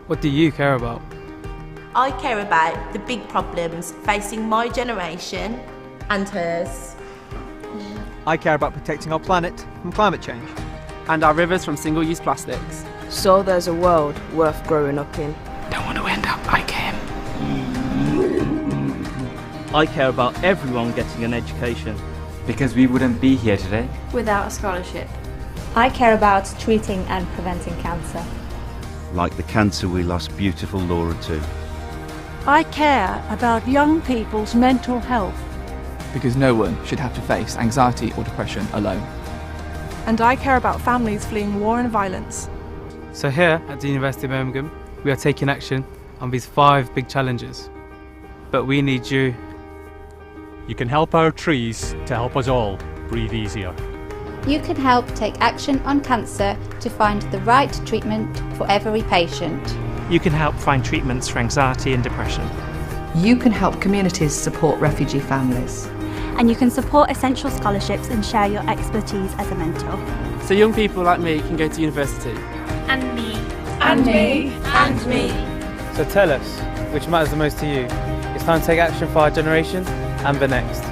What do you care about? I care about the big problems facing my generation and hers. I care about protecting our planet from climate change. And our rivers from single-use plastics. So there's a world worth growing up in. Don't want to end up like him. I care about everyone getting an education. Because we wouldn't be here today without a scholarship. I care about treating and preventing cancer. Like the cancer we lost beautiful Laura to. I care about young people's mental health. Because no one should have to face anxiety or depression alone. And I care about families fleeing war and violence. So here at the University of Birmingham, we are taking action on these 5 big challenges. But we need you. You can help our trees to help us all breathe easier. You can help take action on cancer to find the right treatment for every patient. You can help find treatments for anxiety and depression. you can help communities support refugee families. And you can support essential scholarships and share your expertise as a mentor. So young people like me can go to university. And me. And me. And me. So tell us, which matters the most to you? It's time to take action for our generation and the next.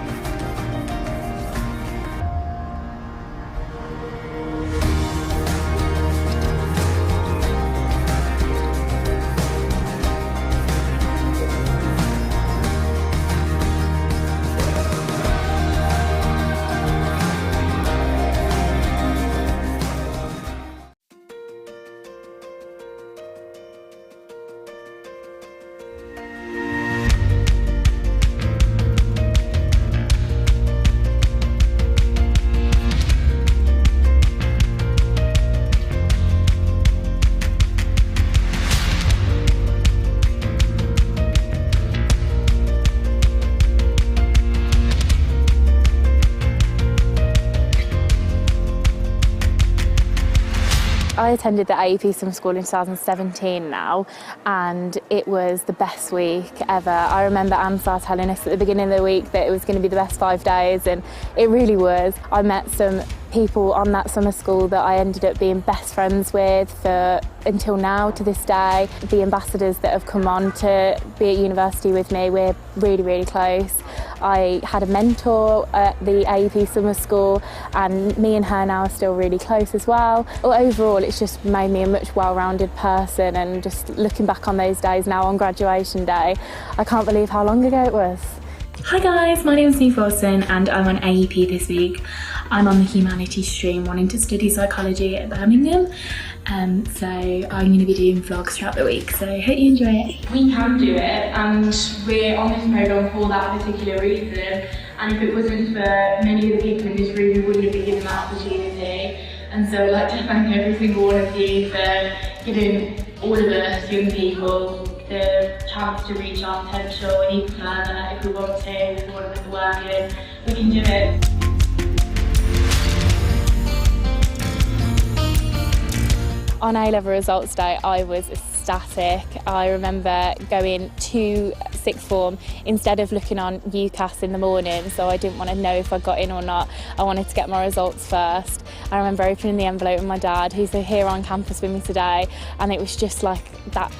I attended the AEP Summer School in 2017 now, and it was the best week ever. I remember Ansar telling us at the beginning of the week that it was going to be the best 5 days, and it really was. I met some people on that summer school that I ended up being best friends with for until now, to this day. The ambassadors that have come on to be at university with me, we're really, really close. I had a mentor at the AEP Summer School, and me and her now are still really close as well. Overall, it's just made me a much well-rounded person, and just looking back on those days now on graduation day, I can't believe how long ago it was. Hi guys, my name is Neve Wilson and I'm on AEP this week. I'm on the humanities stream wanting to study psychology at Birmingham. So I'm going to be doing vlogs throughout the week, so hope you enjoy it. We can do it, and we're on this programme for that particular reason, and if it wasn't for many of the people in this room, we wouldn't have been given that opportunity. And so I'd like to thank every single one of you for giving all of us young people the chance to reach our potential and even further if we want to, if we want to put the work in, we can do it. On A-level results day, I was ecstatic. I remember going to sixth form instead of looking on UCAS in the morning, so I didn't want to know if I got in or not. I wanted to get my results first. I remember opening the envelope with my dad, who's here on campus with me today, and it was just like that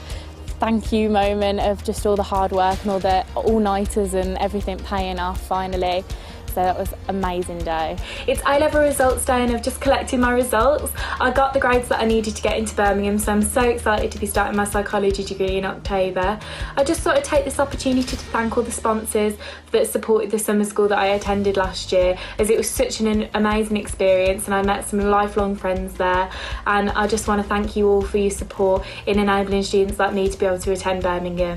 thank you moment of just all the hard work and all the all-nighters and everything paying off finally. So that was an amazing day. It's A-level results day and I've just collected my results. I got the grades that I needed to get into Birmingham, so I'm so excited to be starting my psychology degree in October. I just thought I'd take this opportunity to thank all the sponsors that supported the summer school that I attended last year, as it was such an amazing experience and I met some lifelong friends there, and I just want to thank you all for your support in enabling students like me to be able to attend Birmingham.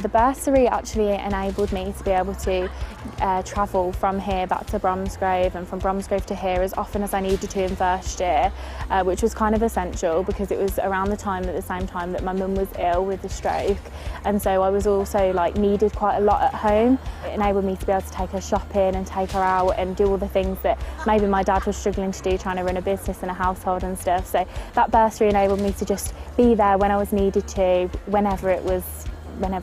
The bursary actually enabled me to be able to travel from here back to Bromsgrove and from Bromsgrove to here as often as I needed to in first year, which was kind of essential because it was around the same time that my mum was ill with a stroke, and so I was also needed quite a lot at home. It enabled me to be able to take her shopping and take her out and do all the things that maybe my dad was struggling to do, trying to run a business and a household and stuff. So that bursary enabled me to just be there when I was needed to,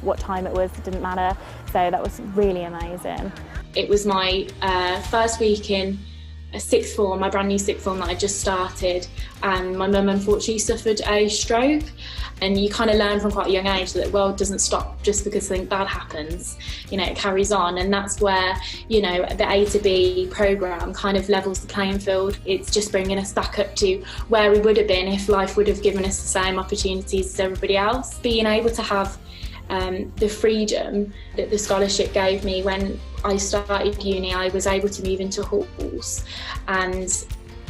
what time it was, it didn't matter. So that was really amazing. It was my first week in a sixth form, my brand new sixth form that I just started, and my mum unfortunately suffered a stroke. And you kind of learn from quite a young age that the world doesn't stop just because something bad happens, it carries on. And that's where, the A to B programme kind of levels the playing field. It's just bringing us back up to where we would have been if life would have given us the same opportunities as everybody else. Being able to have the freedom that the scholarship gave me when I started uni, I was able to move into halls, and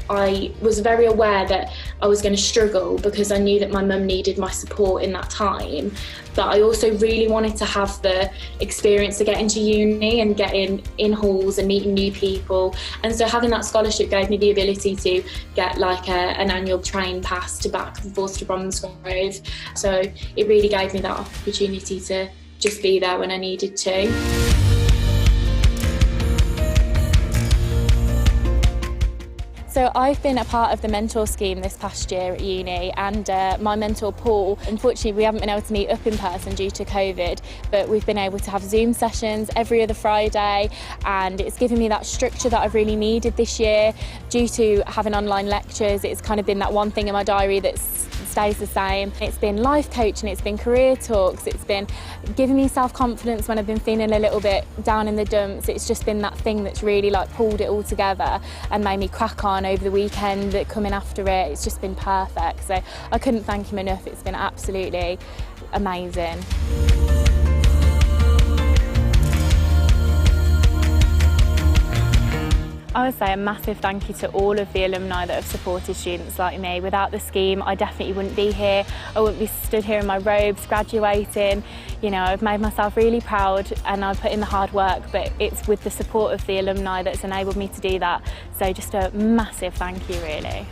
I was very aware that I was going to struggle because I knew that my mum needed my support in that time, but I also really wanted to have the experience to get into uni and get in halls and meeting new people, and so having that scholarship gave me the ability to get an annual train pass to back and forth to Bromsgrove. So it really gave me that opportunity to just be there when I needed to. So I've been a part of the mentor scheme this past year at uni, and my mentor Paul, unfortunately we haven't been able to meet up in person due to COVID, but we've been able to have Zoom sessions every other Friday, and it's given me that structure that I've really needed this year. Due to having online lectures, it's kind of been that one thing in my diary that stays the same. It's been life coaching, it's been career talks, it's been giving me self-confidence when I've been feeling a little bit down in the dumps. It's just been that thing that's really like pulled it all together and made me crack on over the weekend coming after it. It's just been perfect. So I couldn't thank him enough. It's been absolutely amazing. I would say a massive thank you to all of the alumni that have supported students like me. Without the scheme, I definitely wouldn't be here. I wouldn't be stood here in my robes, graduating. You know, I've made myself really proud and I've put in the hard work, but it's with the support of the alumni that's enabled me to do that. So just a massive thank you, really.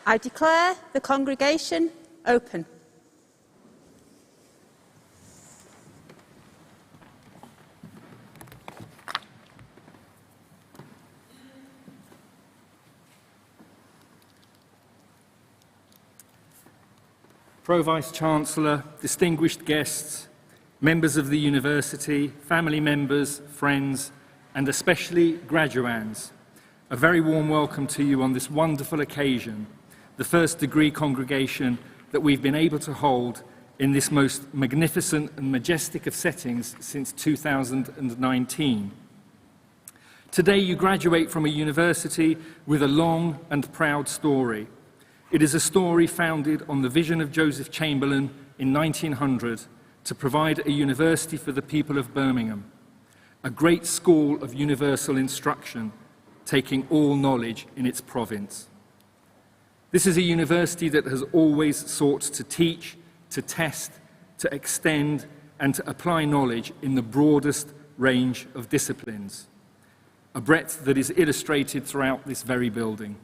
I declare the congregation open. Pro-Vice-Chancellor, distinguished guests, members of the university, family members, friends, and especially graduands, a very warm welcome to you on this wonderful occasion, the first degree congregation that we've been able to hold in this most magnificent and majestic of settings since 2019. Today you graduate from a university with a long and proud story. It is a story founded on the vision of Joseph Chamberlain in 1900 to provide a university for the people of Birmingham, a great school of universal instruction, taking all knowledge in its province. This is a university that has always sought to teach, to test, to extend, and to apply knowledge in the broadest range of disciplines, a breadth that is illustrated throughout this very building.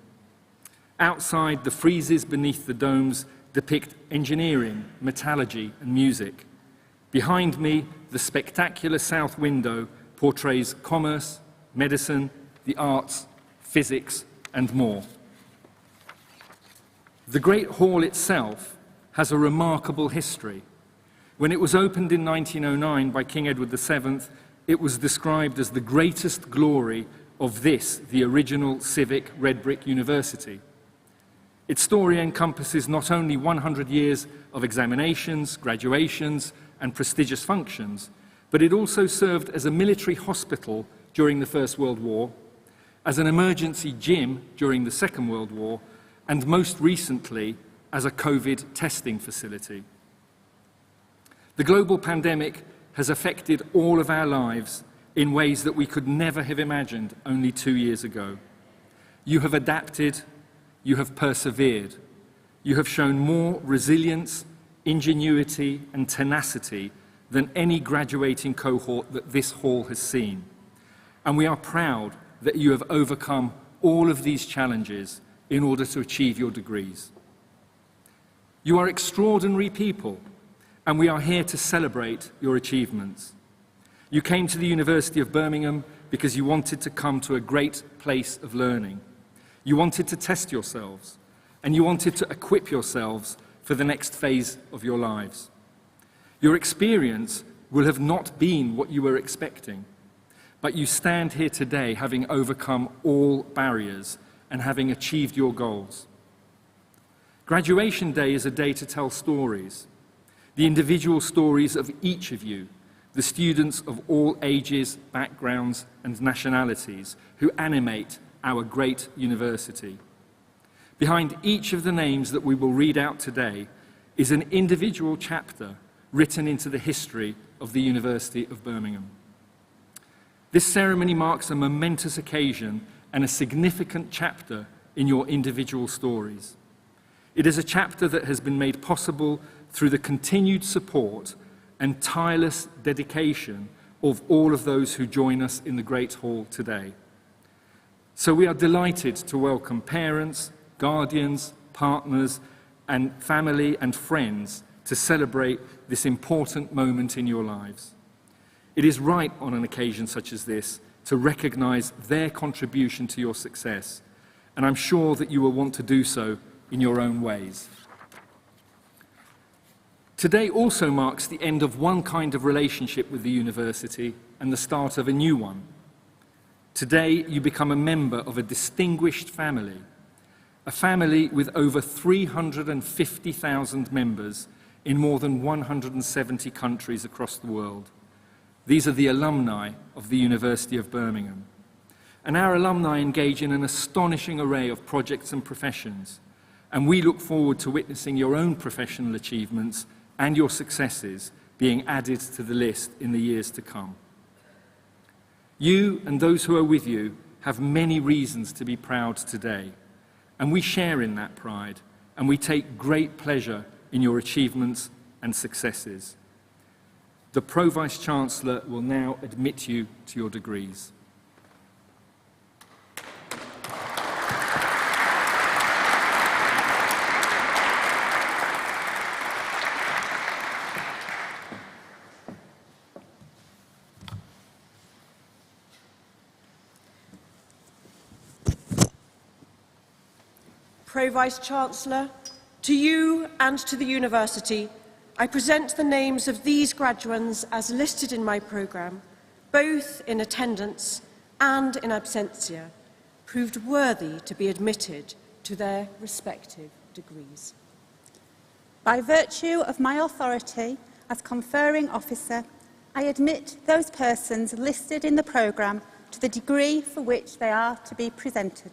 Outside, the friezes beneath the domes depict engineering, metallurgy, and music. Behind me, the spectacular south window portrays commerce, medicine, the arts, physics, and more. The Great Hall itself has a remarkable history. When it was opened in 1909 by King Edward VII, it was described as the greatest glory of this, the original civic red brick university. Its story encompasses not only 100 years of examinations, graduations, and prestigious functions, but it also served as a military hospital during the First World War, as an emergency gym during the Second World War, and most recently, as a COVID testing facility. The global pandemic has affected all of our lives in ways that we could never have imagined only 2 years ago. You have adapted. You have persevered. You have shown more resilience, ingenuity, and tenacity than any graduating cohort that this hall has seen. And we are proud that you have overcome all of these challenges in order to achieve your degrees. You are extraordinary people, and we are here to celebrate your achievements. You came to the University of Birmingham because you wanted to come to a great place of learning. You wanted to test yourselves, and you wanted to equip yourselves for the next phase of your lives. Your experience will have not been what you were expecting, but you stand here today having overcome all barriers and having achieved your goals. Graduation Day is a day to tell stories, the individual stories of each of you, the students of all ages, backgrounds, and nationalities who animate our great university. Behind each of the names that we will read out today is an individual chapter written into the history of the University of Birmingham. This ceremony marks a momentous occasion and a significant chapter in your individual stories. It is a chapter that has been made possible through the continued support and tireless dedication of all of those who join us in the Great Hall today. So we are delighted to welcome parents, guardians, partners, and family and friends to celebrate this important moment in your lives. It is right on an occasion such as this to recognize their contribution to your success, and I'm sure that you will want to do so in your own ways. Today also marks the end of one kind of relationship with the university and the start of a new one. Today, you become a member of a distinguished family, a family with over 350,000 members in more than 170 countries across the world. These are the alumni of the University of Birmingham. And our alumni engage in an astonishing array of projects and professions, and we look forward to witnessing your own professional achievements and your successes being added to the list in the years to come. You and those who are with you have many reasons to be proud today, and we share in that pride, and we take great pleasure in your achievements and successes. The Pro-Vice-Chancellor will now admit you to your degrees. Pro-Vice-Chancellor, to you and to the University, I present the names of these graduands as listed in my programme, both in attendance and in absentia, proved worthy to be admitted to their respective degrees. By virtue of my authority as conferring officer, I admit those persons listed in the programme to the degree for which they are to be presented.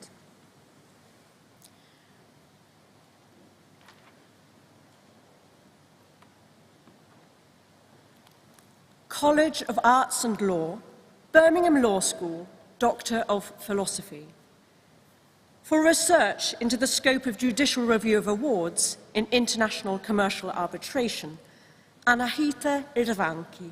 College of Arts and Law, Birmingham Law School, Doctor of Philosophy. For research into the scope of judicial review of awards in international commercial arbitration, Anahita Irvanki.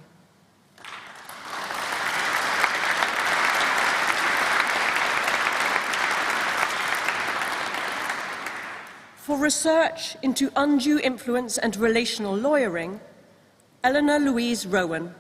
For research into undue influence and relational lawyering, Eleanor Louise Rowan.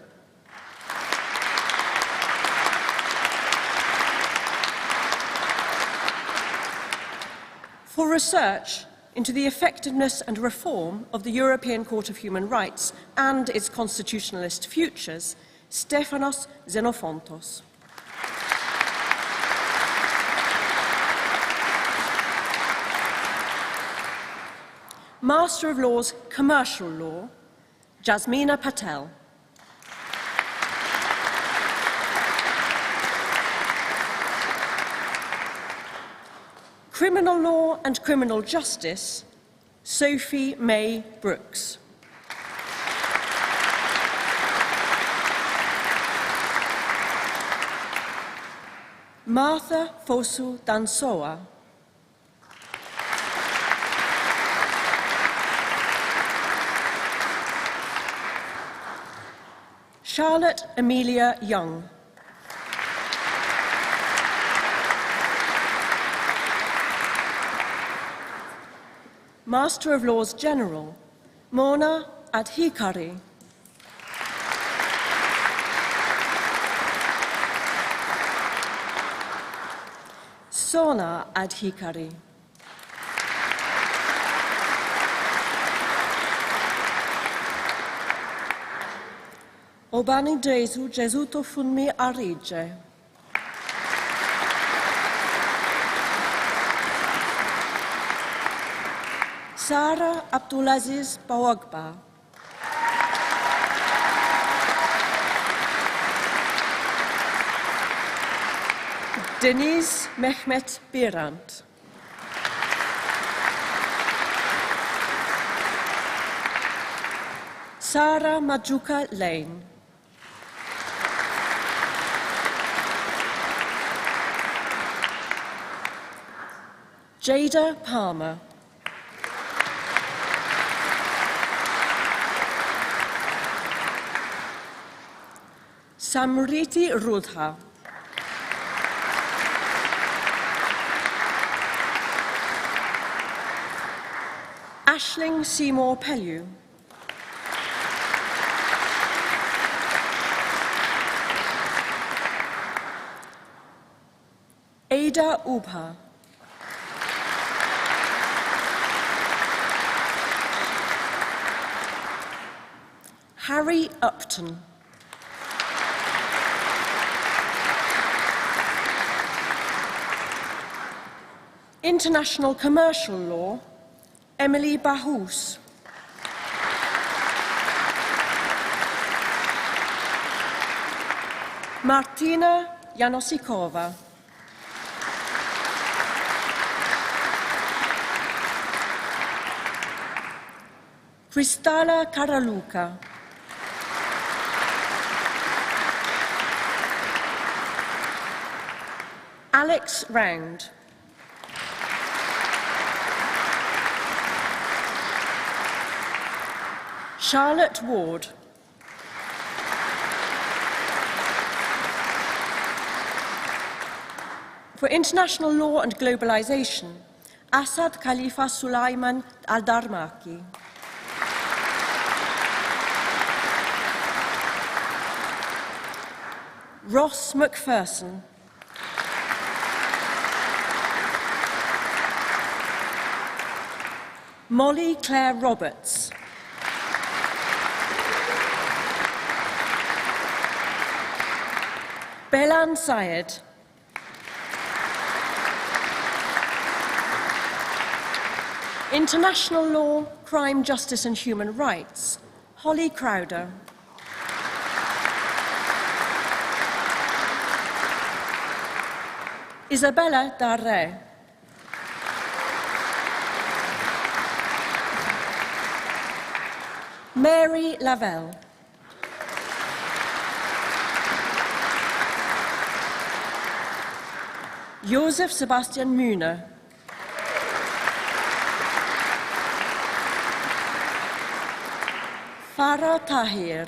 For research into the effectiveness and reform of the European Court of Human Rights and its constitutionalist futures, Stefanos Xenofontos. Master of Laws, Commercial Law, Jasmina Patel. Criminal Law and Criminal Justice, Sophie May Brooks. Martha Fosu Dansoa. Charlotte Amelia Young. Master of Laws General, Mona Adhikari. Sona Adhikari. Obani Jesu Jesuto Funmi Arige. Sarah Abdulaziz Bawagba. Denise Mehmet Birant. Sarah Majuka Lane. Jada Palmer. Samriti Rudha. Aisling Seymour Pellew. Ada Ubha. Harry Upton. International Commercial Law, Emily Bahous. Martina Janosikova. Kristala Karaluka. Alex Round. Charlotte Ward. For International Law and Globalization, Asad Khalifa Sulaiman Al-Darmaki. Ross McPherson. Molly Claire Roberts. Belan Syed. International Law, Crime, Justice and Human Rights, Holly Crowder. Isabella Darre. Mary Lavelle. Josef Sebastian Mühner. Farah Tahir.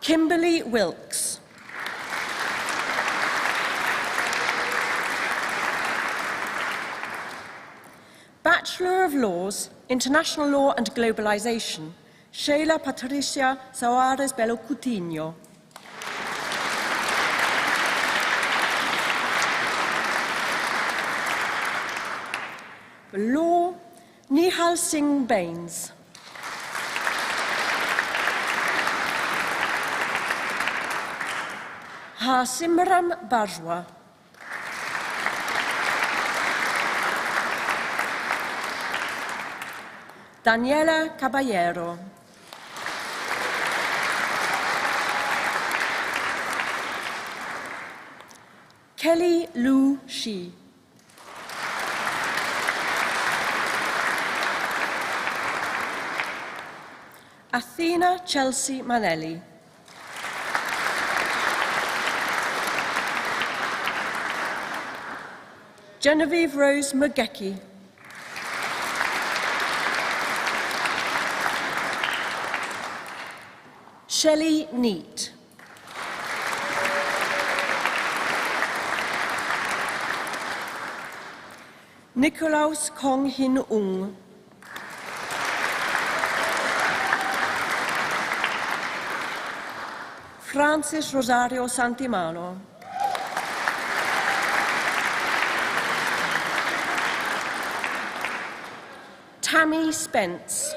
Kimberly Wilkes. Bachelor of Laws, International Law and Globalization, Sheila Patricia Soares Belo Coutinho. Law, Nihal Singh Bains. Simran Bajwa. Daniela Caballero. Kelly Lu Shi. Athena Chelsea Manelli. Genevieve Rose Mugecki. Shelley Neat. Nikolaus Kong Hin Ung. Francis Rosario Santimano. Tammy Spence.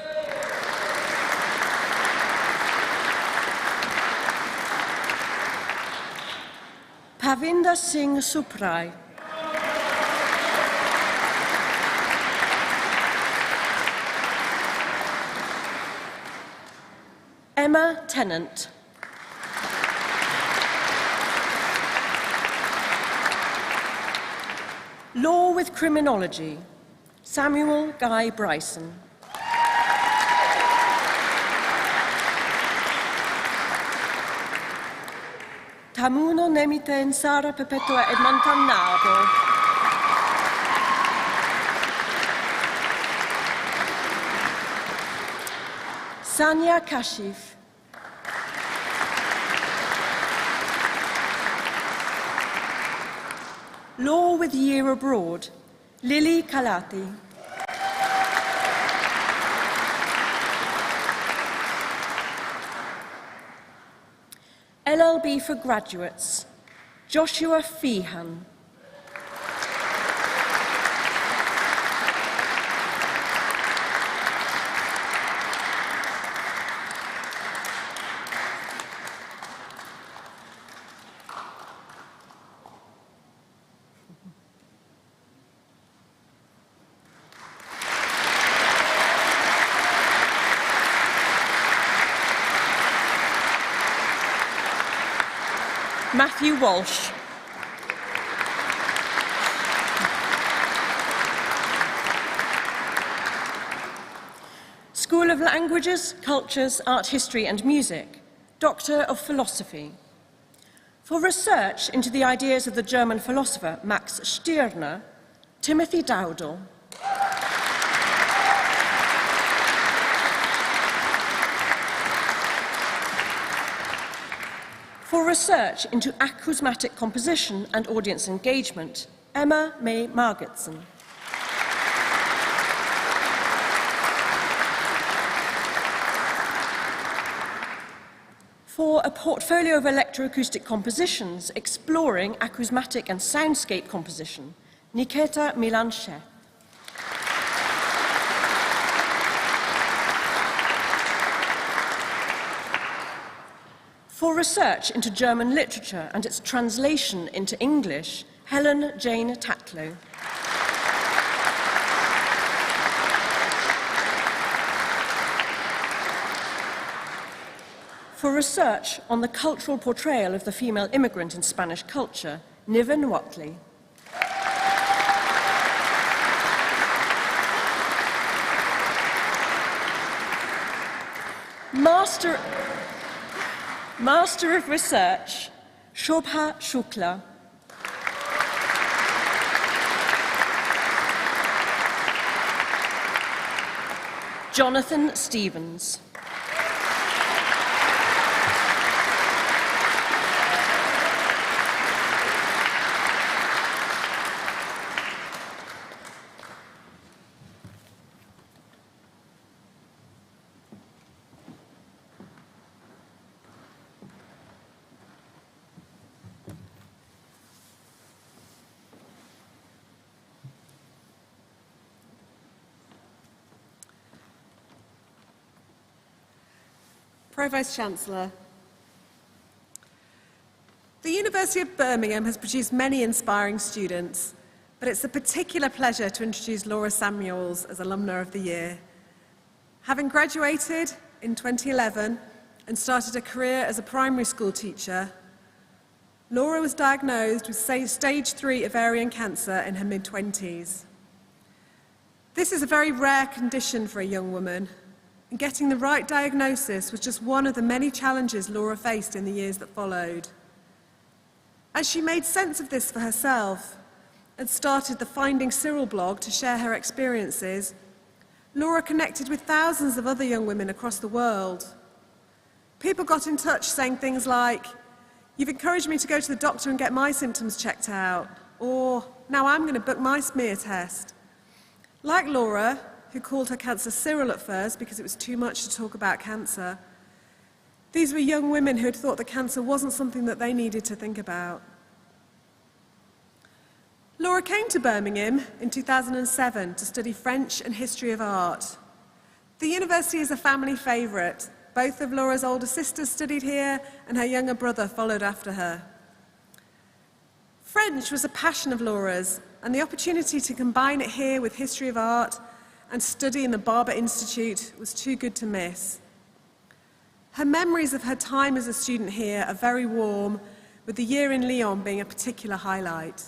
Pavinder Singh Suprai. Emma Tennant. Law with Criminology, Samuel Guy Bryson. Tamuno Nemite Nsara Perpetua Edmontanado. Sanya Kashif. Law with Year Abroad, Lily Kalati. LLB for Graduates, Joshua Feehan. Matthew Walsh. School of Languages, Cultures, Art History and Music, Doctor of Philosophy. For research into the ideas of the German philosopher Max Stirner, Timothy Dowdall. For research into acousmatic composition and audience engagement, Emma May Margetson. For a portfolio of electroacoustic compositions exploring acousmatic and soundscape composition, Nikita Milanshev. For research into German literature and its translation into English, Helen Jane Tatlow. For research on the cultural portrayal of the female immigrant in Spanish culture, Niven Watley. Master of Research, Shobha Shukla. Jonathan Stevens. Pro-Vice-Chancellor, the University of Birmingham has produced many inspiring students, but it's a particular pleasure to introduce Laura Samuels as Alumna of the Year. Having graduated in 2011 and started a career as a primary school teacher, Laura was diagnosed with stage 3 ovarian cancer in her mid-20s. This is a very rare condition for a young woman, and getting the right diagnosis was just one of the many challenges Laura faced in the years that followed. As she made sense of this for herself and started the Finding Cyril blog to share her experiences, Laura connected with thousands of other young women across the world. People got in touch saying things like, "You've encouraged me to go to the doctor and get my symptoms checked out," or "Now I'm going to book my smear test." Like Laura, who called her cancer Cyril at first because it was too much to talk about cancer, these were young women who had thought that cancer wasn't something that they needed to think about. Laura came to Birmingham in 2007 to study French and history of art. The university is a family favourite. Both of Laura's older sisters studied here, and her younger brother followed after her. French was a passion of Laura's, and the opportunity to combine it here with history of art and study in the Barber Institute was too good to miss. Her memories of her time as a student here are very warm, with the year in Lyon being a particular highlight.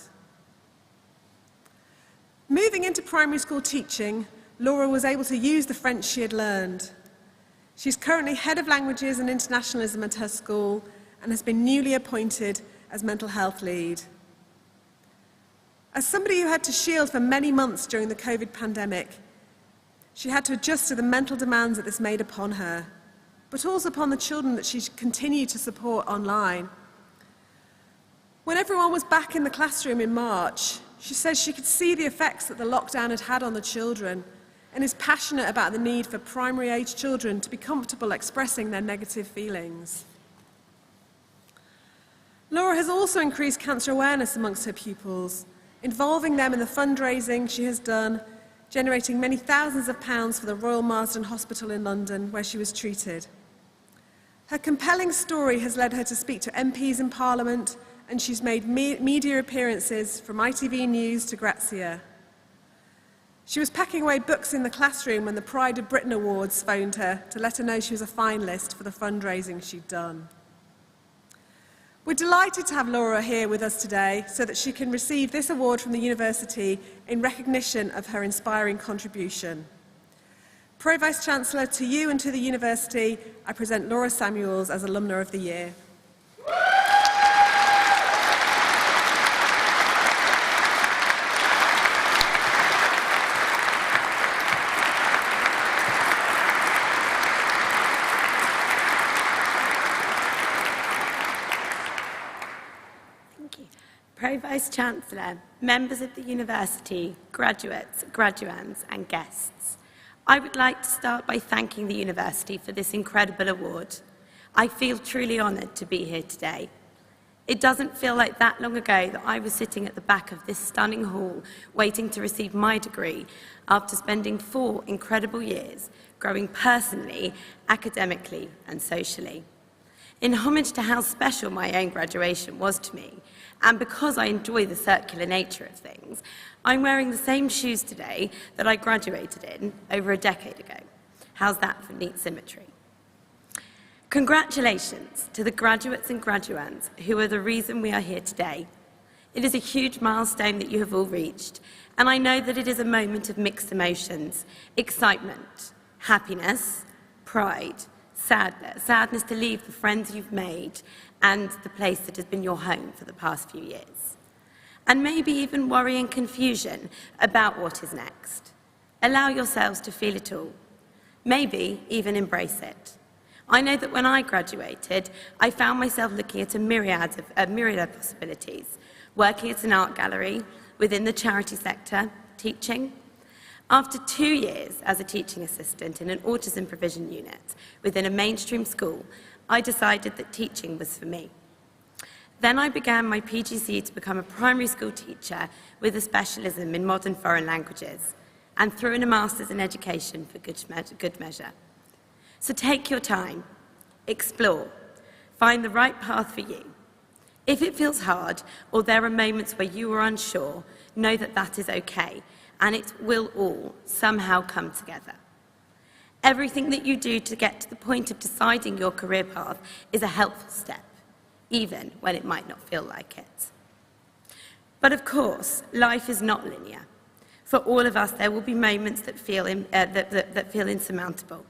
Moving into primary school teaching, Laura was able to use the French she had learned. She's currently Head of Languages and Internationalism at her school and has been newly appointed as Mental Health Lead. As somebody who had to shield for many months during the COVID pandemic, she had to adjust to the mental demands that this made upon her, but also upon the children that she continued to support online. When everyone was back in the classroom in March, she says she could see the effects that the lockdown had had on the children and is passionate about the need for primary-age children to be comfortable expressing their negative feelings. Laura has also increased cancer awareness amongst her pupils, involving them in the fundraising she has done, generating many thousands of pounds for the Royal Marsden Hospital in London, where she was treated. Her compelling story has led her to speak to MPs in Parliament, and she's made media appearances from ITV News to Grazia. She was packing away books in the classroom when the Pride of Britain Awards phoned her to let her know she was a finalist for the fundraising she'd done. We're delighted to have Laura here with us today so that she can receive this award from the university in recognition of her inspiring contribution. Pro-Vice-Chancellor, to you and to the university, I present Laura Samuels as Alumna of the Year. Pro-Vice-Chancellor, members of the university, graduates, graduands and guests, I would like to start by thanking the university for this incredible award. I feel truly honoured to be here today. It doesn't feel like that long ago that I was sitting at the back of this stunning hall waiting to receive my degree after spending 4 incredible years growing personally, academically and socially. In homage to how special my own graduation was to me, and because I enjoy the circular nature of things, I'm wearing the same shoes today that I graduated in over a decade ago. How's that for neat symmetry? Congratulations to the graduates and graduands who are the reason we are here today. It is a huge milestone that you have all reached, and I know that it is a moment of mixed emotions, excitement, happiness, pride, sadness to leave the friends you've made and the place that has been your home for the past few years. And maybe even worry and confusion about what is next. Allow yourselves to feel it all. Maybe even embrace it. I know that when I graduated, I found myself looking at a myriad of possibilities, working at an art gallery, within the charity sector, teaching. After 2 years as a teaching assistant in an autism provision unit within a mainstream school, I decided that teaching was for me. Then I began my PGC to become a primary school teacher with a specialism in modern foreign languages, and threw in a master's in education for good measure. So take your time, explore, find the right path for you. If it feels hard or there are moments where you are unsure, know that that is okay, and it will all somehow come together. Everything that you do to get to the point of deciding your career path is a helpful step, even when it might not feel like it. But of course, life is not linear. For all of us, there will be moments that feel insurmountable,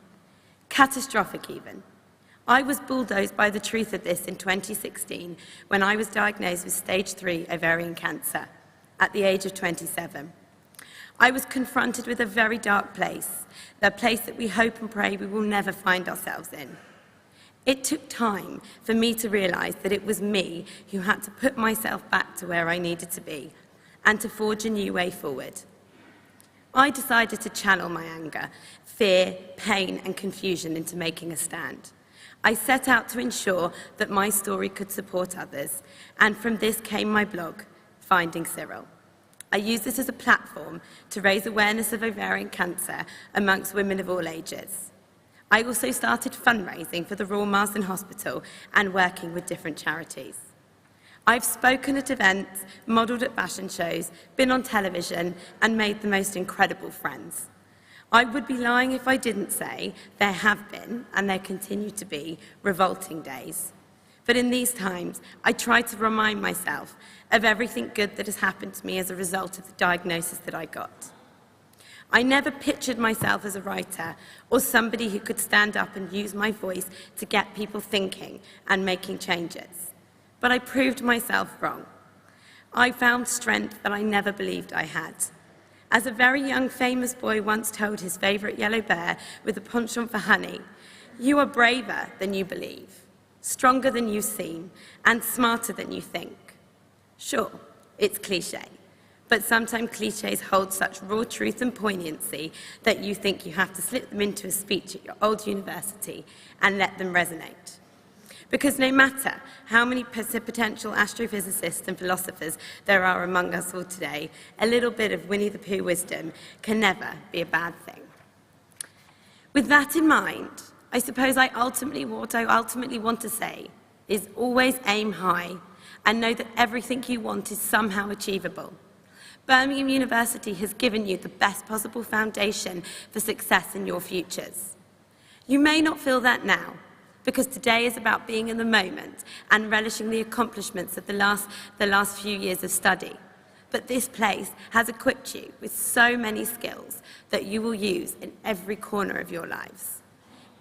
catastrophic even. I was bulldozed by the truth of this in 2016 when I was diagnosed with stage 3 ovarian cancer at the age of 27. I was confronted with a very dark place, a place that we hope and pray we will never find ourselves in. It took time for me to realise that it was me who had to put myself back to where I needed to be and to forge a new way forward. I decided to channel my anger, fear, pain and confusion into making a stand. I set out to ensure that my story could support others, and from this came my blog, Finding Cyril. I use this as a platform to raise awareness of ovarian cancer amongst women of all ages. I also started fundraising for the Royal Marsden Hospital and working with different charities. I've spoken at events, modelled at fashion shows, been on television and made the most incredible friends. I would be lying if I didn't say there have been, and there continue to be, revolting days. But in these times, I try to remind myself of everything good that has happened to me as a result of the diagnosis that I got. I never pictured myself as a writer or somebody who could stand up and use my voice to get people thinking and making changes. But I proved myself wrong. I found strength that I never believed I had. As a very young famous boy once told his favourite yellow bear with a penchant for honey, "You are braver than you believe, stronger than you seem, and smarter than you think." Sure, it's cliché, but sometimes clichés hold such raw truth and poignancy that you think you have to slip them into a speech at your old university and let them resonate. Because no matter how many potential astrophysicists and philosophers there are among us all today, a little bit of Winnie the Pooh wisdom can never be a bad thing. With that in mind, I suppose what I ultimately want to say is always aim high and know that everything you want is somehow achievable. Birmingham University has given you the best possible foundation for success in your futures. You may not feel that now, because today is about being in the moment and relishing the accomplishments of the last few years of study. But this place has equipped you with so many skills that you will use in every corner of your lives.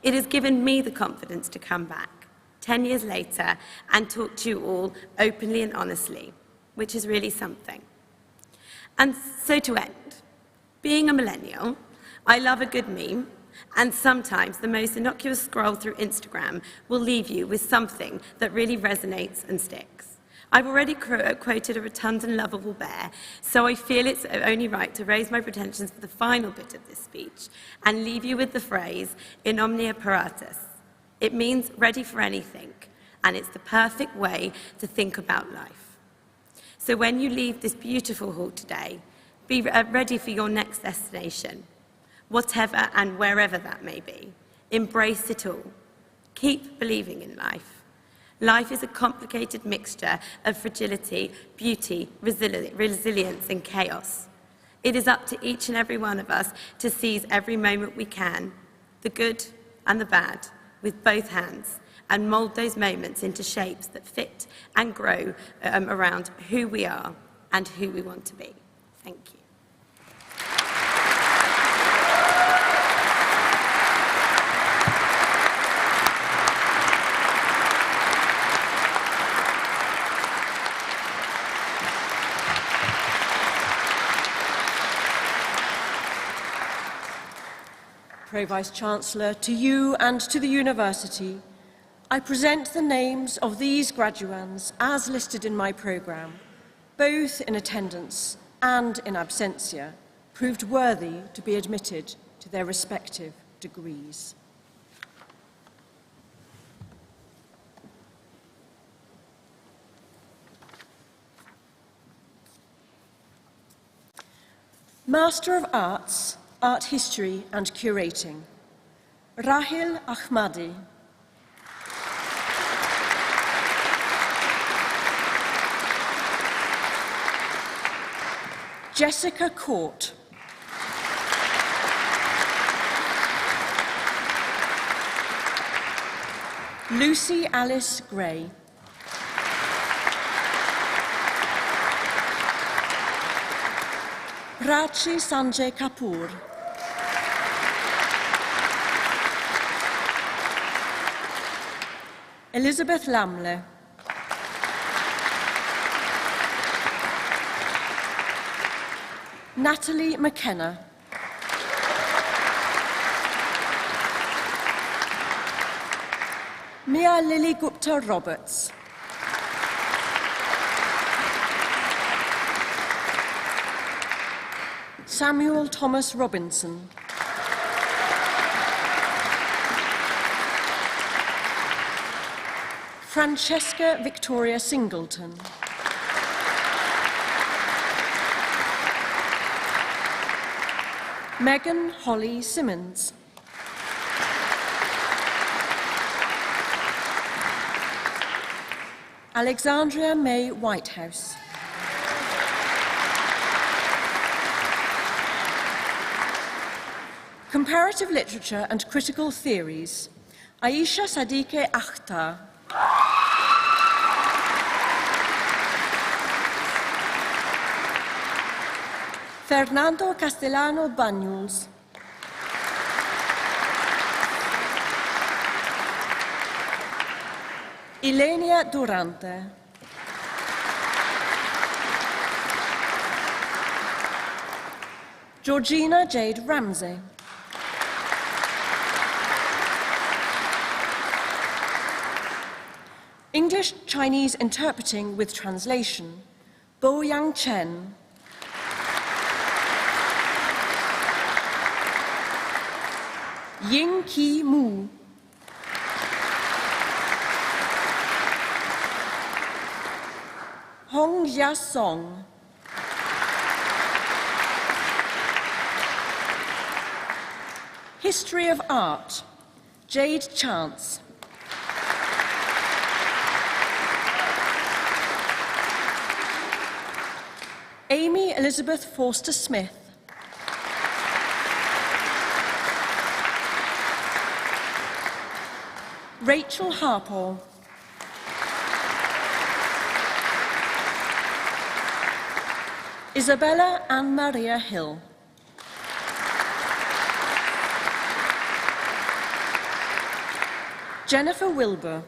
It has given me the confidence to come back 10 years later and talk to you all openly and honestly, which is really something. And so to end, being a millennial, I love a good meme, and sometimes the most innocuous scroll through Instagram will leave you with something that really resonates and sticks. I've already quoted a rotund and lovable bear, so I feel it's only right to raise my pretensions for the final bit of this speech and leave you with the phrase, in omnia paratus, It means ready for anything, and it's the perfect way to think about life. So when you leave this beautiful hall today, be ready for your next destination, whatever and wherever that may be. Embrace it all. Keep believing in life. Life is a complicated mixture of fragility, beauty, resilience and chaos. It is up to each and every one of us to seize every moment we can, the good and the bad, with both hands, and mould those moments into shapes that fit and grow around who we are and who we want to be. Thank you. Pro-Vice-Chancellor, to you and to the University, I present the names of these graduands as listed in my programme, both in attendance and in absentia, proved worthy to be admitted to their respective degrees. Master of Arts, Art History and Curating, Rahil Ahmadi. Jessica Court. Lucy Alice Gray. Prachi Sanjay Kapoor. Elizabeth Lamley. Natalie McKenna. Mia Lily Gupta Roberts. Samuel Thomas Robinson. Francesca Victoria Singleton. Megan Holly Simmons. Alexandria May Whitehouse. Comparative Literature and Critical Theories, Aisha Sadique Akhtar. Fernando Castellano Banyuls. Ilenia Durante. Georgina Jade Ramsey. English Chinese Interpreting with Translation, Bo Yang Chen. Ying Ki Mu. Hong Jia Song. History of Art, Jade Chance. Amy Elizabeth Forster Smith. Rachel Harpole. Isabella Ann Maria Hill. Jennifer Wilbur.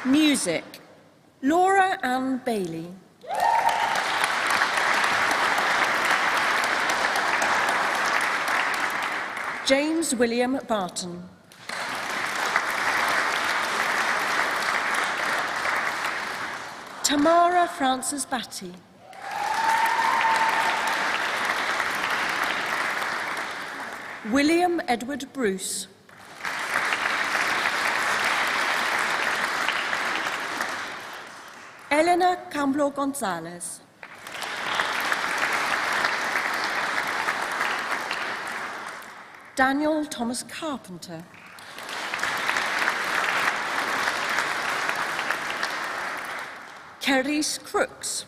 Music, Laura Ann Bailey. James William Barton. Tamara Frances Batty. William Edward Bruce. Elena Camblo Gonzalez. Daniel Thomas Carpenter. Cerice Crooks.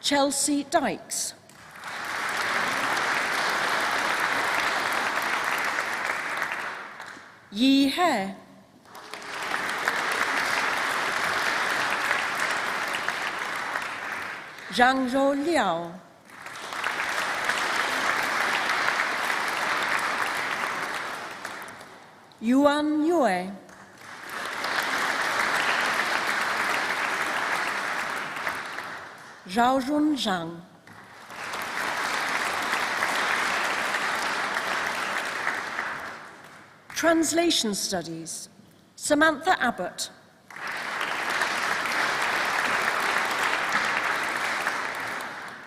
Chelsea Dykes. Yi He. Zhang Zhou Liao. Yuan Yue. Zhaojun Zhang. Translation Studies, Samantha Abbott.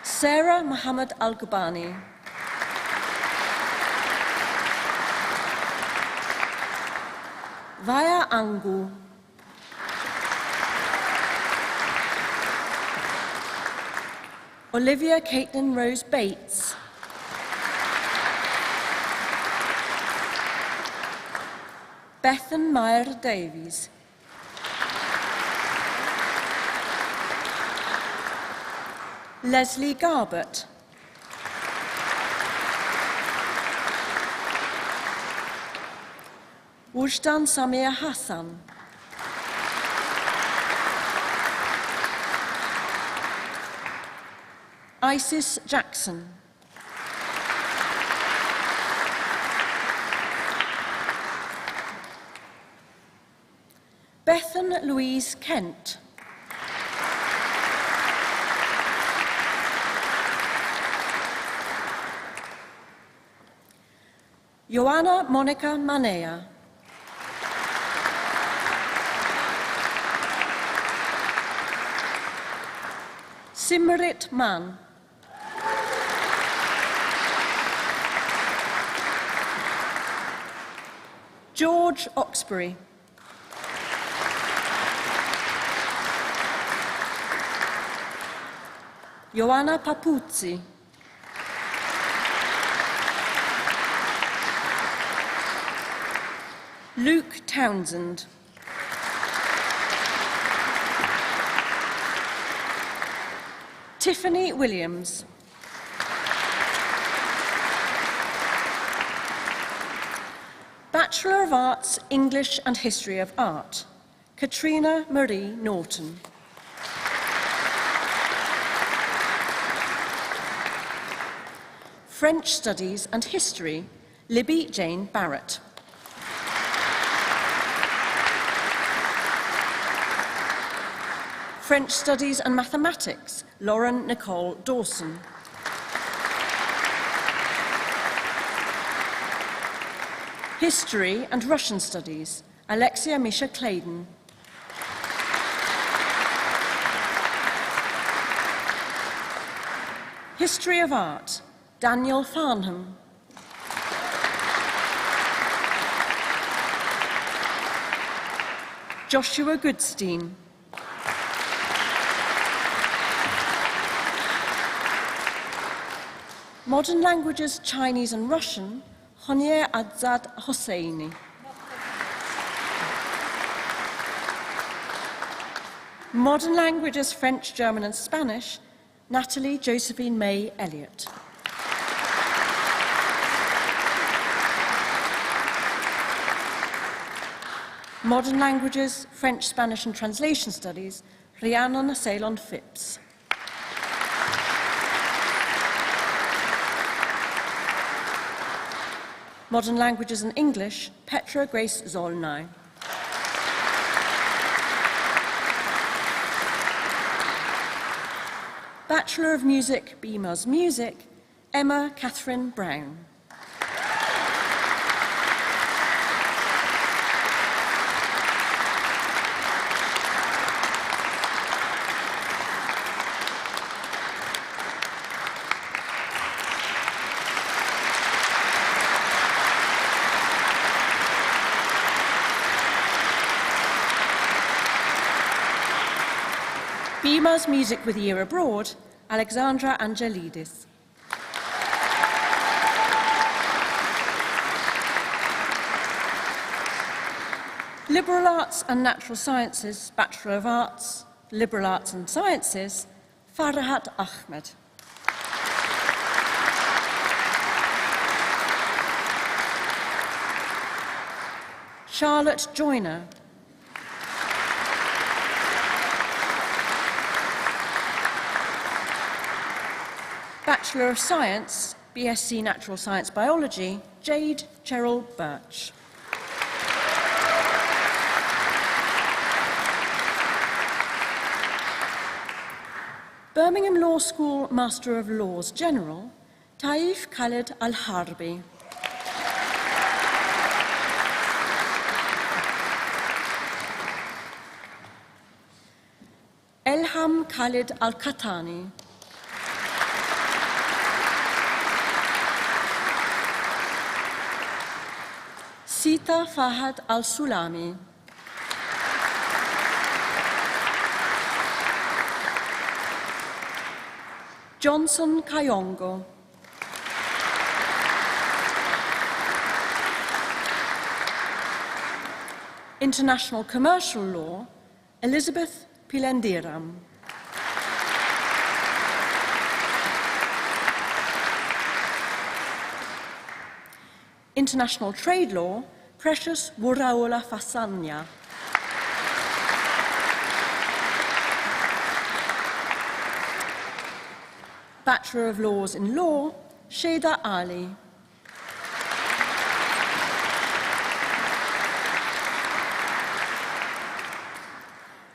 Sarah Muhammad Al-Gubani. Vaya Angu. Olivia Caitlin Rose Bates. Bethan Meyer Davies. Leslie Garbett. Wujdan Samir Hassan. Isis Jackson. Bethan Louise Kent. Joanna Monica Manea. Simrit Mann. George Oxbury. Joanna Papuzzi. Luke Townsend. Tiffany Williams. Bachelor of Arts, English and History of Art, Katrina Marie Norton. French Studies and History, Libby Jane Barrett. French Studies and Mathematics, Lauren Nicole Dawson. History and Russian Studies, Alexia Misha Claydon. History of Art, Daniel Farnham. Joshua Goodstein. Modern Languages, Chinese and Russian, Honier Adzad Hosseini. Modern Languages, French, German and Spanish, Natalie Josephine May Elliott. Modern Languages, French, Spanish and Translation Studies, Rhiannon Ceylon Phipps. Modern Languages and English, Petra Grace Zolnay. Bachelor of Music, BMUS Music, Emma Catherine Brown. BMA's Music with Year Abroad, Alexandra Angelidis. Liberal Arts and Natural Sciences, Bachelor of Arts, Liberal Arts and Sciences, Farahat Ahmed. Charlotte Joyner. Bachelor of Science, BSc Natural Science Biology, Jade Cheryl Birch. Birmingham Law School Master of Laws General, Taif Khaled Al-Harbi. Elham Khalid Al-Katani. Sita Fahad Al-Sulami. Johnson Kayongo. International Commercial Law, Elizabeth Pilendiram. International Trade Law, Precious Wuraola Fasanya. Bachelor of Laws in Law, Sheda Ali.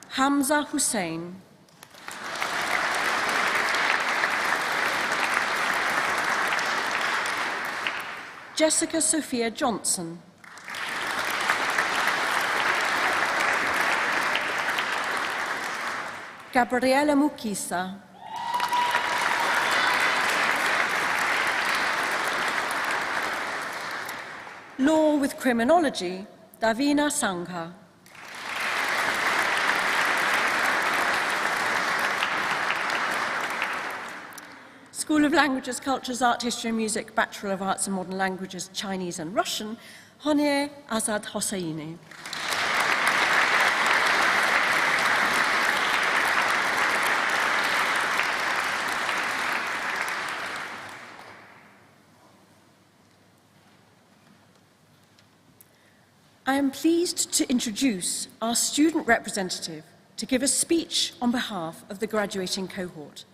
Hamza Hussain. Jessica Sophia Johnson. Gabriela Mukisa. Law with Criminology, Davina Sangha. School of Languages, Cultures, Art, History and Music, Bachelor of Arts in Modern Languages, Chinese and Russian, Honir Azad Hosseini. I am pleased to introduce our student representative to give a speech on behalf of the graduating cohort.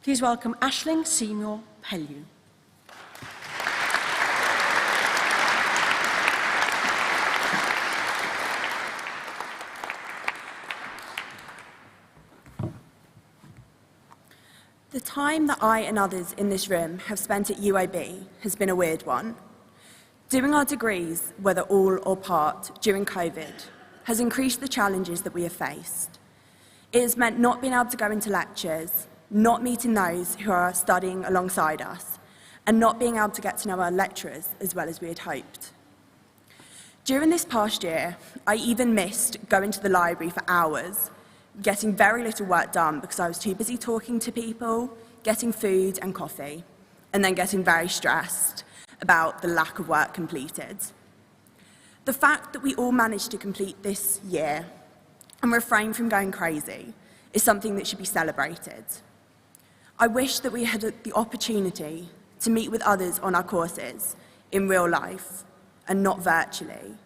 Please welcome Aisling Seymour Pellew. The time that I and others in this room have spent at UAB has been a weird one. Doing our degrees, whether all or part, during COVID, has increased the challenges that we have faced. It has meant not being able to go into lectures, not meeting those who are studying alongside us, and not being able to get to know our lecturers as well as we had hoped. During this past year, I even missed going to the library for hours, getting very little work done because I was too busy talking to people, getting food and coffee, and then getting very stressed about the lack of work completed. The fact that we all managed to complete this year and refrain from going crazy is something that should be celebrated. I wish that we had the opportunity to meet with others on our courses in real life and not virtually,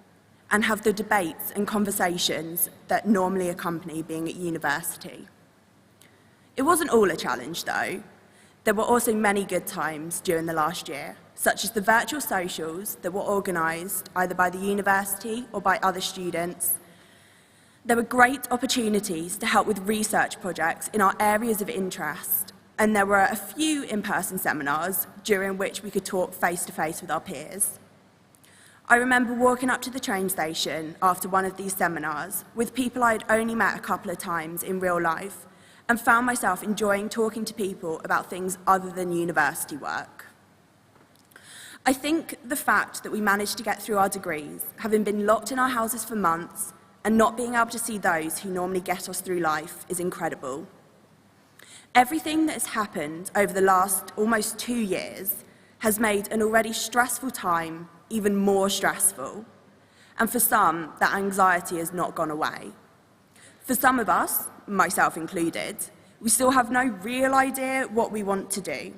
and have the debates and conversations that normally accompany being at university. It wasn't all a challenge though. There were also many good times during the last year, such as the virtual socials that were organised either by the university or by other students. There were great opportunities to help with research projects in our areas of interest, and there were a few in-person seminars during which we could talk face-to-face with our peers. I remember walking up to the train station after one of these seminars with people I had only met a couple of times in real life and found myself enjoying talking to people about things other than university work. I think the fact that we managed to get through our degrees, having been locked in our houses for months and not being able to see those who normally get us through life is incredible. Everything that has happened over the last almost 2 years has made an already stressful time even more stressful, and for some, that anxiety has not gone away. For some of us, myself included, we still have no real idea what we want to do.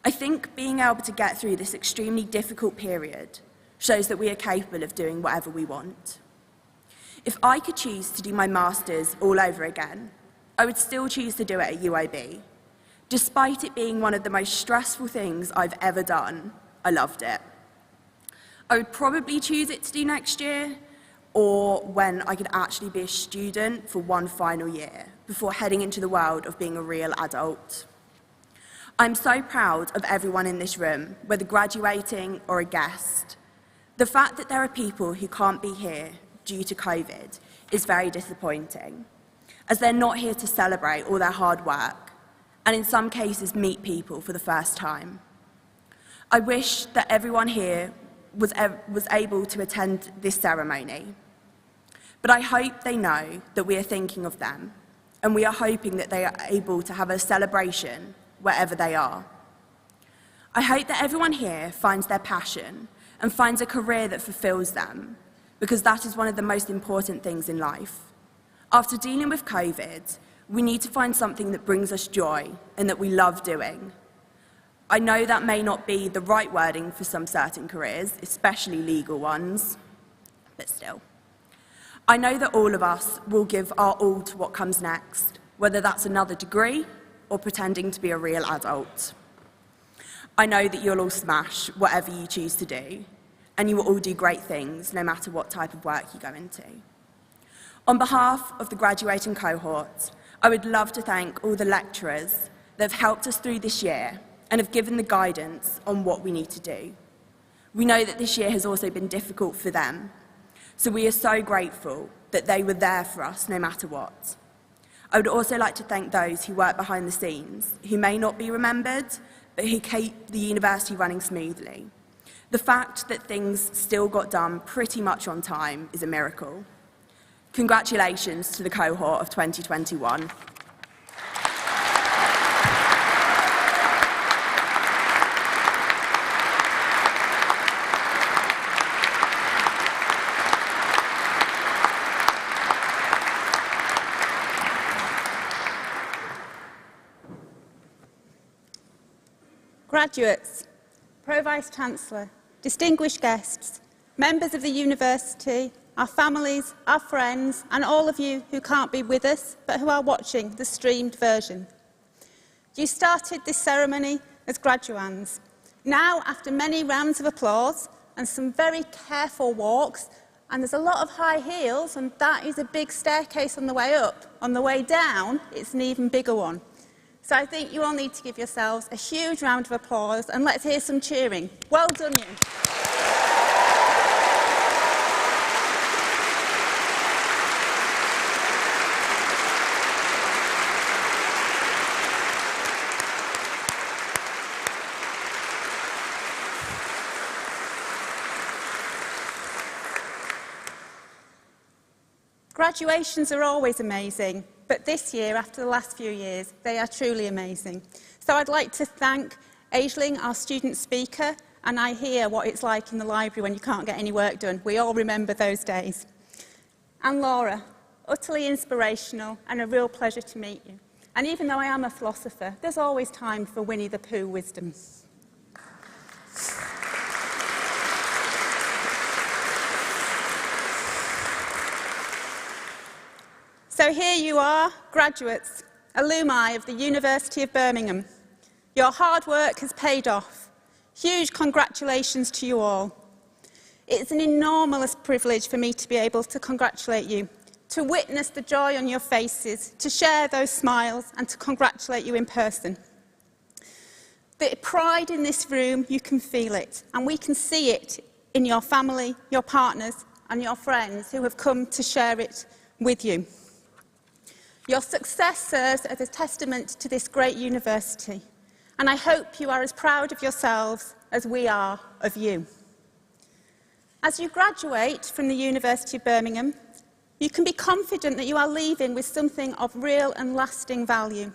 I think being able to get through this extremely difficult period shows that we are capable of doing whatever we want. If I could choose to do my master's all over again, I would still choose to do it at UAB. Despite it being one of the most stressful things I've ever done, I loved it. I would probably choose it to do next year, or when I could actually be a student for one final year before heading into the world of being a real adult. I'm so proud of everyone in this room, whether graduating or a guest. The fact that there are people who can't be here due to COVID is very disappointing, as they're not here to celebrate all their hard work, and in some cases meet people for the first time. I wish that everyone here was able to attend this ceremony, but I hope they know that we are thinking of them, and we are hoping that they are able to have a celebration wherever they are. I hope that everyone here finds their passion and finds a career that fulfills them, because that is one of the most important things in life. After dealing with COVID, we need to find something that brings us joy and that we love doing. I know that may not be the right wording for some certain careers, especially legal ones, but still. I know that all of us will give our all to what comes next, whether that's another degree or pretending to be a real adult. I know that you'll all smash whatever you choose to do, and you will all do great things no matter what type of work you go into. On behalf of the graduating cohort, I would love to thank all the lecturers that have helped us through this year and have given the guidance on what we need to do. We know that this year has also been difficult for them, so we are so grateful that they were there for us no matter what. I would also like to thank those who work behind the scenes, who may not be remembered, but who keep the university running smoothly. The fact that things still got done pretty much on time is a miracle. Congratulations to the cohort of 2021. Graduates, Pro-Vice-Chancellor, distinguished guests, members of the university, our families, our friends, and all of you who can't be with us but who are watching the streamed version. You started this ceremony as graduands. Now, after many rounds of applause and some very careful walks, and there's a lot of high heels, and that is a big staircase on the way up. On the way down, it's an even bigger one. So I think you all need to give yourselves a huge round of applause, and let's hear some cheering. Well done, you. Graduations are always amazing, but this year, after the last few years, they are truly amazing. So I'd like to thank Aisling, our student speaker, and I hear what it's like in the library when you can't get any work done. We all remember those days. And Laura, utterly inspirational and a real pleasure to meet you. And even though I am a philosopher, there's always time for Winnie the Pooh wisdom. So here you are, graduates, alumni of the University of Birmingham. Your hard work has paid off. Huge congratulations to you all. It's an enormous privilege for me to be able to congratulate you, to witness the joy on your faces, to share those smiles and to congratulate you in person. The pride in this room, you can feel it, and we can see it in your family, your partners and your friends who have come to share it with you. Your success serves as a testament to this great university, and I hope you are as proud of yourselves as we are of you. As you graduate from the University of Birmingham, You can be confident that you are leaving with something of real and lasting value.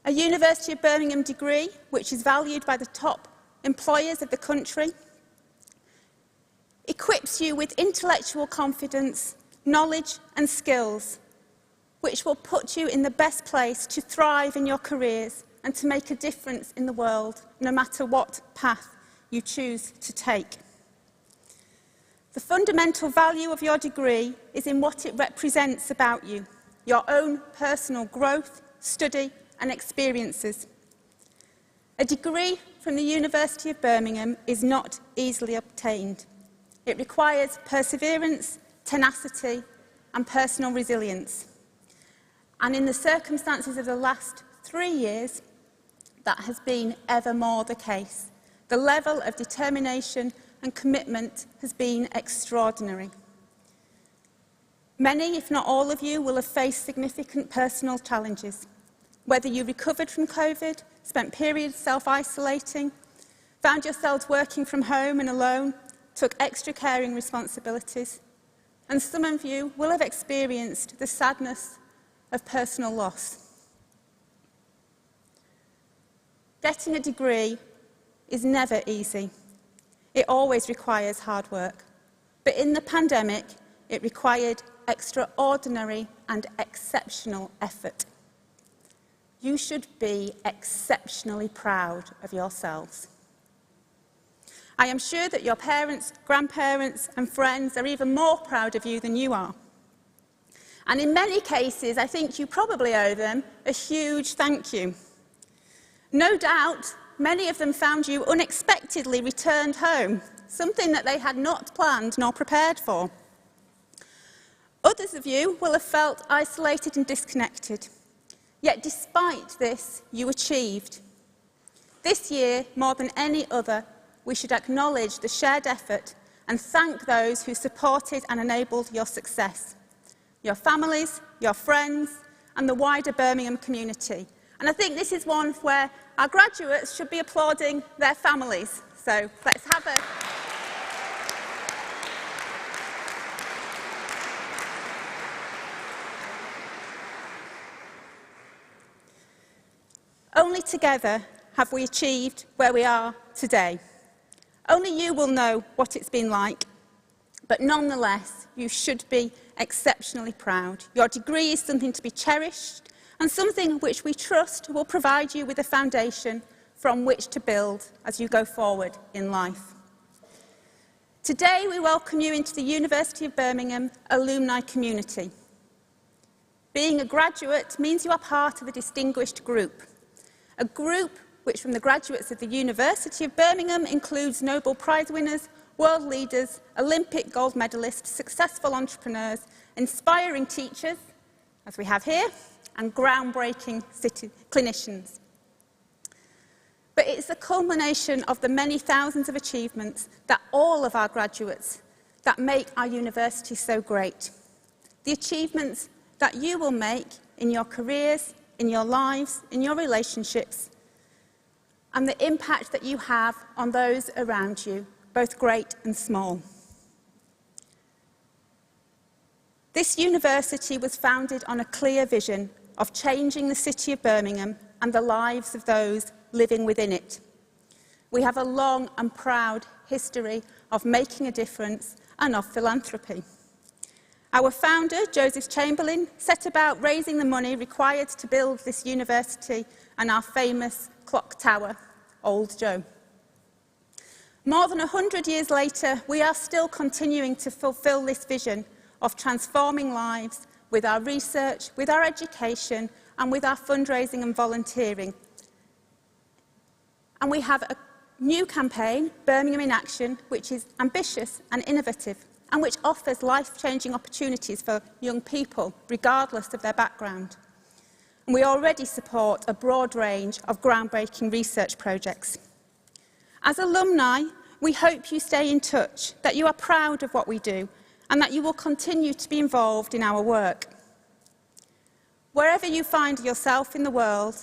A University of Birmingham degree, which is valued by the top employers of the country, equips you with intellectual confidence, knowledge and skills, which will put you in the best place to thrive in your careers and to make a difference in the world, no matter what path you choose to take. The fundamental value of your degree is in what it represents about you, your own personal growth, study and experiences. A degree from the University of Birmingham is not easily obtained. It requires perseverance, tenacity and personal resilience. And in the circumstances of the last 3 years, that has been ever more the case. The level of determination and commitment has been extraordinary. Many, if not all of you, will have faced significant personal challenges. Whether you recovered from COVID, spent periods self-isolating, found yourselves working from home and alone, took extra caring responsibilities, and some of you will have experienced the sadness of personal loss. Getting a degree is never easy. It always requires hard work. But in the pandemic, it required extraordinary and exceptional effort. You should be exceptionally proud of yourselves. I am sure that your parents, grandparents and friends are even more proud of you than you are. And in many cases, I think you probably owe them a huge thank you. No doubt, many of them found you unexpectedly returned home, something that they had not planned nor prepared for. Others of you will have felt isolated and disconnected. Yet despite this, you achieved. This year, more than any other, we should acknowledge the shared effort and thank those who supported and enabled your success. Your families, your friends, and the wider Birmingham community. And I think this is one where our graduates should be applauding their families. So let's have a... Only together have we achieved where we are today. Only you will know what it's been like, but nonetheless, you should be exceptionally proud. Your degree is something to be cherished and something which we trust will provide you with a foundation from which to build as you go forward in life. Today, we welcome you into the University of Birmingham alumni community. Being a graduate means you are part of a distinguished group. A group which from the graduates of the University of Birmingham includes Nobel Prize winners, world leaders, Olympic gold medalists, successful entrepreneurs, inspiring teachers, as we have here, and groundbreaking clinicians. But it's a culmination of the many thousands of achievements that all of our graduates that make our university so great. The achievements that you will make in your careers, in your lives, in your relationships, and the impact that you have on those around you, both great and small. This university was founded on a clear vision of changing the city of Birmingham and the lives of those living within it. We have a long and proud history of making a difference and of philanthropy. Our founder, Joseph Chamberlain, set about raising the money required to build this university and our famous clock tower, Old Joe. More than 100 years later, we are still continuing to fulfil this vision of transforming lives with our research, with our education, and with our fundraising and volunteering. And we have a new campaign, Birmingham in Action, which is ambitious and innovative, and which offers life-changing opportunities for young people, regardless of their background. And we already support a broad range of groundbreaking research projects. As alumni, we hope you stay in touch, that you are proud of what we do, and that you will continue to be involved in our work. Wherever you find yourself in the world,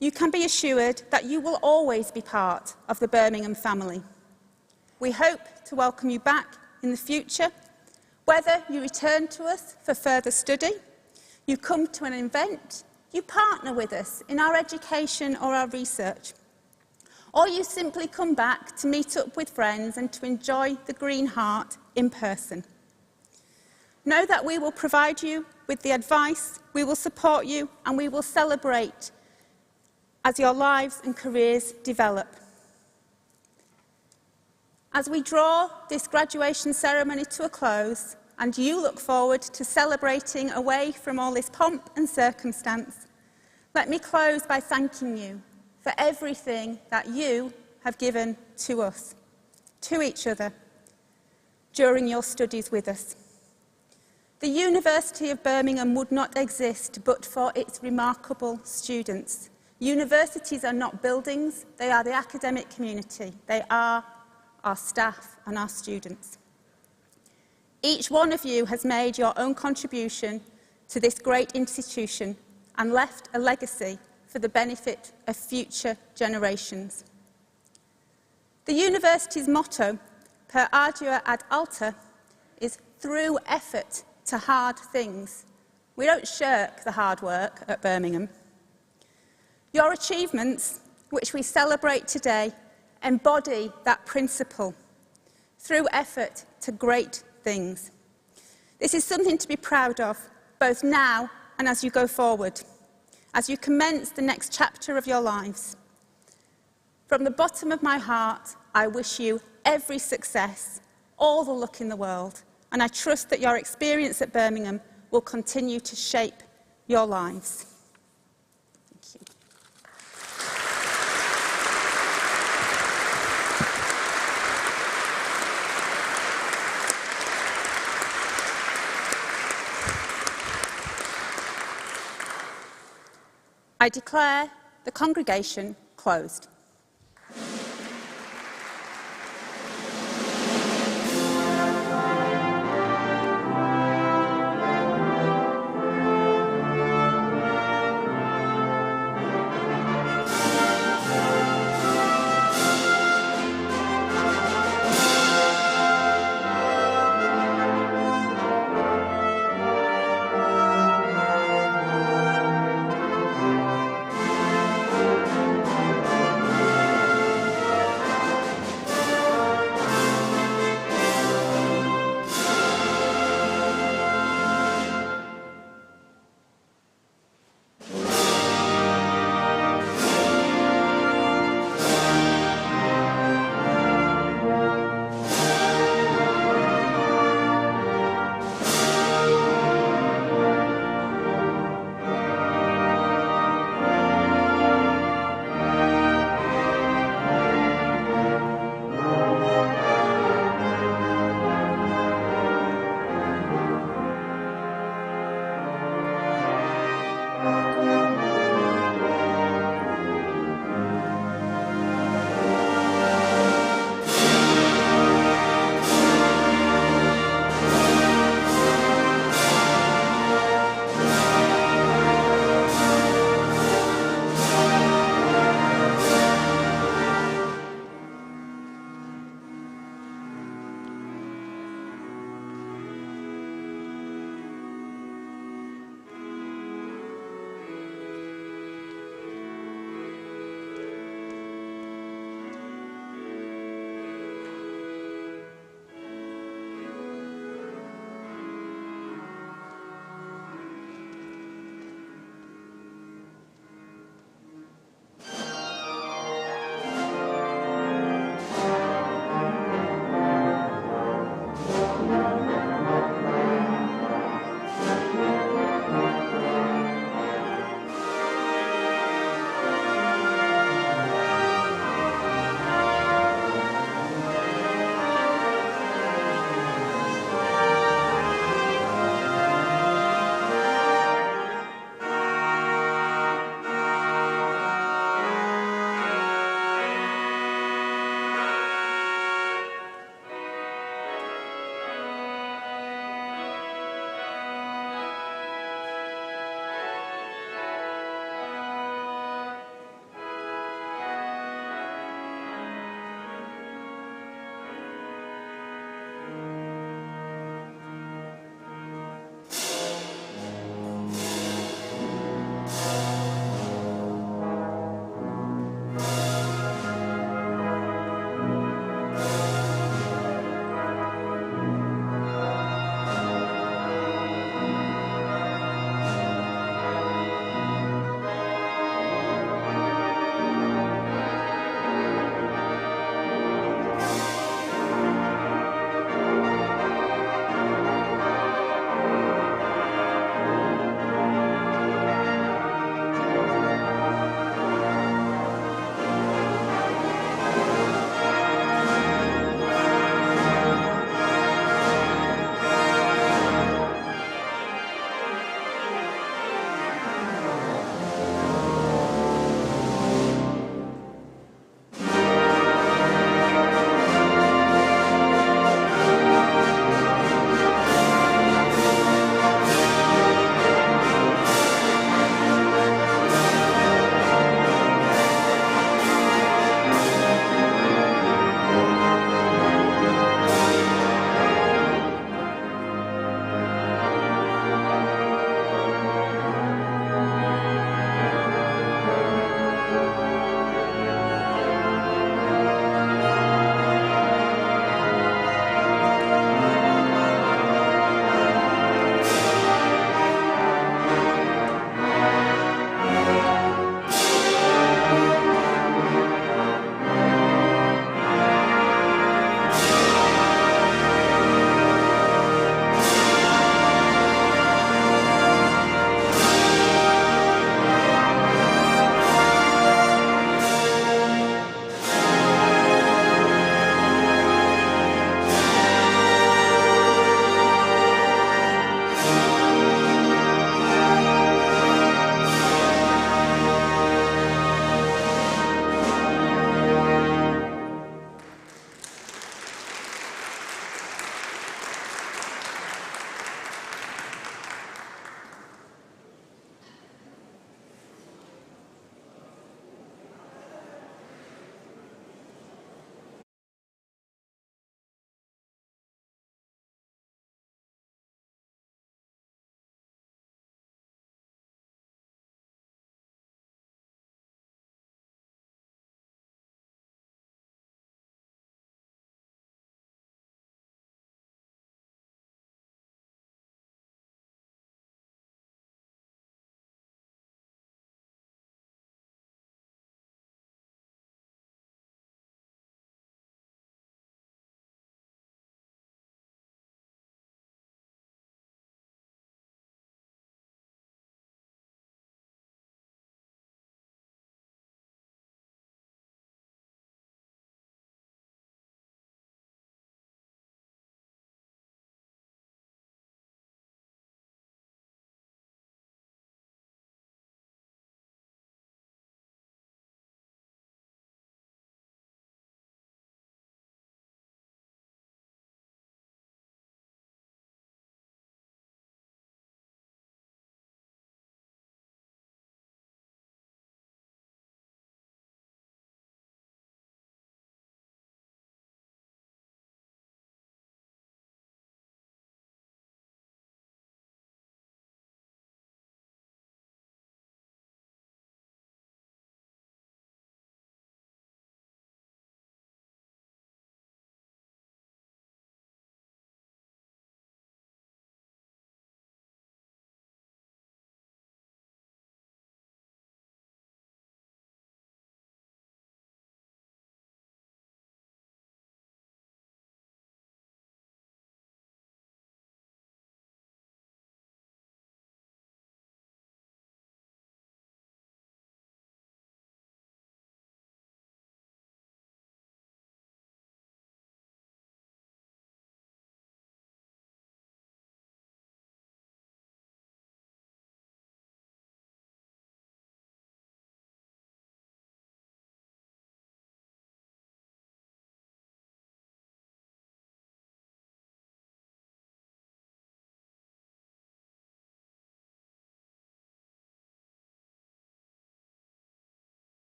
you can be assured that you will always be part of the Birmingham family. We hope to welcome you back in the future, Whether you return to us for further study, you come to an event, you partner with us in our education or our research, or you simply come back to meet up with friends and to enjoy the Green Heart in person. Know that we will provide you with the advice, we will support you, and we will celebrate as your lives and careers develop. As we draw this graduation ceremony to a close, and you look forward to celebrating away from all this pomp and circumstance, let me close by thanking you for everything that you have given to us, to each other, during your studies with us. The University of Birmingham would not exist but for its remarkable students. Universities are not buildings, they are the academic community. They are our staff and our students. Each one of you has made your own contribution to this great institution and left a legacy for the benefit of future generations. The university's motto, per ardua ad alta, is through effort to hard things. We don't shirk the hard work at Birmingham. Your achievements, which we celebrate today, embody that principle, through effort to great things. This is something to be proud of, both now and as you go forward, as you commence the next chapter of your lives. From the bottom of my heart, I wish you every success, all the luck in the world, and I trust that your experience at Birmingham will continue to shape your lives. Thank you. I declare the congregation closed.